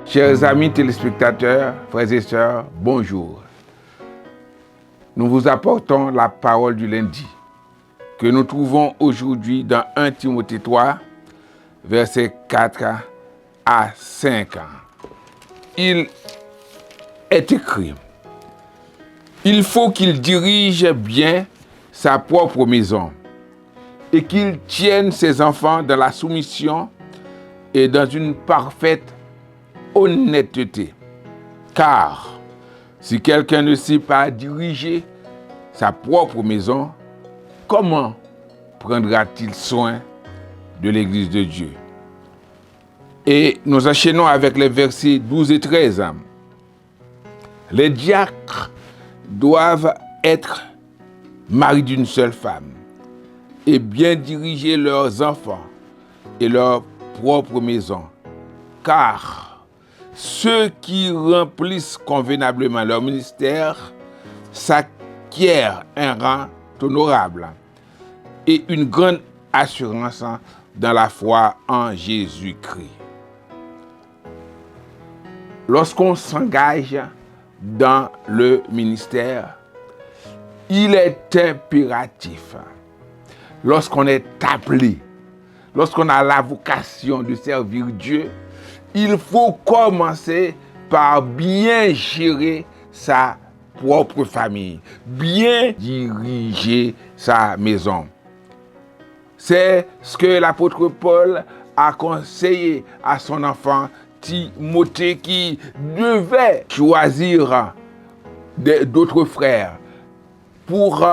Chers amis téléspectateurs, frères et sœurs, bonjour. Nous vous apportons la parole du lundi que nous trouvons aujourd'hui dans 1 Timothée 3, versets 4 à 5. Il est écrit: il faut qu'il dirige bien sa propre maison et qu'il tienne ses enfants dans la soumission et dans une parfaite honnêteté. Car si quelqu'un ne sait pas diriger sa propre maison, comment prendra-t-il soin de l'Église de Dieu? Et nous enchaînons avec les versets 12 et 13. Les diacres doivent être maris d'une seule femme et bien diriger leurs enfants et leur propre maison. Car ceux qui remplissent convenablement leur ministère s'acquièrent un rang honorable et une grande assurance dans la foi en Jésus-Christ. Lorsqu'on s'engage dans le ministère, il est impératif, lorsqu'on est appelé, lorsqu'on a la vocation de servir Dieu, il faut commencer par bien gérer sa propre famille, bien diriger sa maison. C'est ce que l'apôtre Paul a conseillé à son enfant Timothée, qui devait choisir d'autres frères pour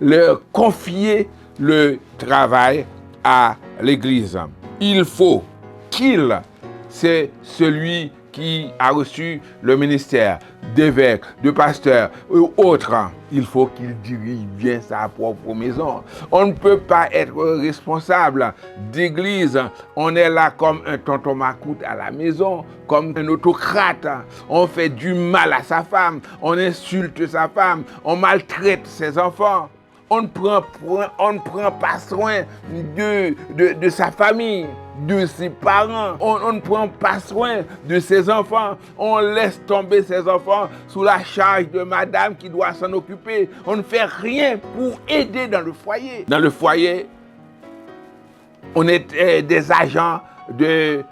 leur confier le travail à l'Église. Il faut qu'il, c'est celui qui a reçu le ministère d'évêque, de pasteur ou autre, il faut qu'il dirige bien sa propre maison. On ne peut pas être responsable d'église. On est là comme un tonton Macoute à la maison, comme un autocrate. On fait du mal à sa femme, on insulte sa femme, on maltraite ses enfants. On ne prend pas soin de sa famille, de ses parents. On ne prend pas soin de ses enfants. On laisse tomber ses enfants sous la charge de madame qui doit s'en occuper. On ne fait rien pour aider dans le foyer. Dans le foyer, on est des agents de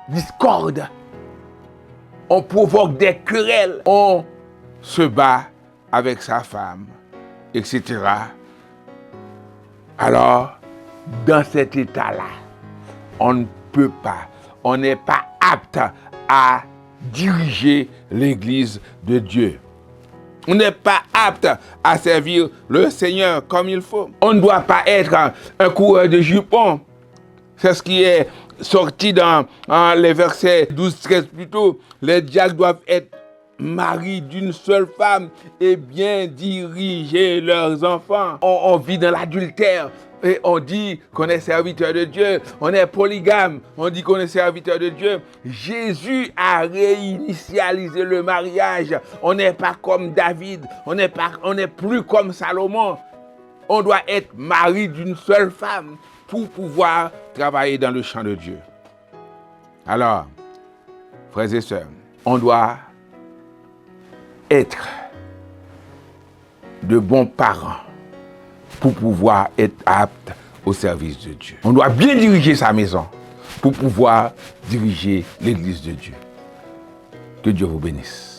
discorde. On provoque des querelles. On se bat avec sa femme, etc. Alors, dans cet état-là, on ne peut pas, on n'est pas apte à diriger l'Église de Dieu. On n'est pas apte à servir le Seigneur comme il faut. On ne doit pas être un coureur de jupons. C'est ce qui est sorti dans les versets 12-13 plus tôt. Les diacres doivent être maris d'une seule femme et bien diriger leurs enfants. On vit dans l'adultère et on dit qu'on est serviteur de Dieu. On est polygame, on dit qu'on est serviteur de Dieu. Jésus a réinitialisé le mariage. On n'est pas comme David, on n'est plus comme Salomon. On doit être mari d'une seule femme pour pouvoir travailler dans le champ de Dieu. Alors, frères et sœurs, on doit être de bons parents pour pouvoir être apte au service de Dieu. On doit bien diriger sa maison pour pouvoir diriger l'Église de Dieu. Que Dieu vous bénisse.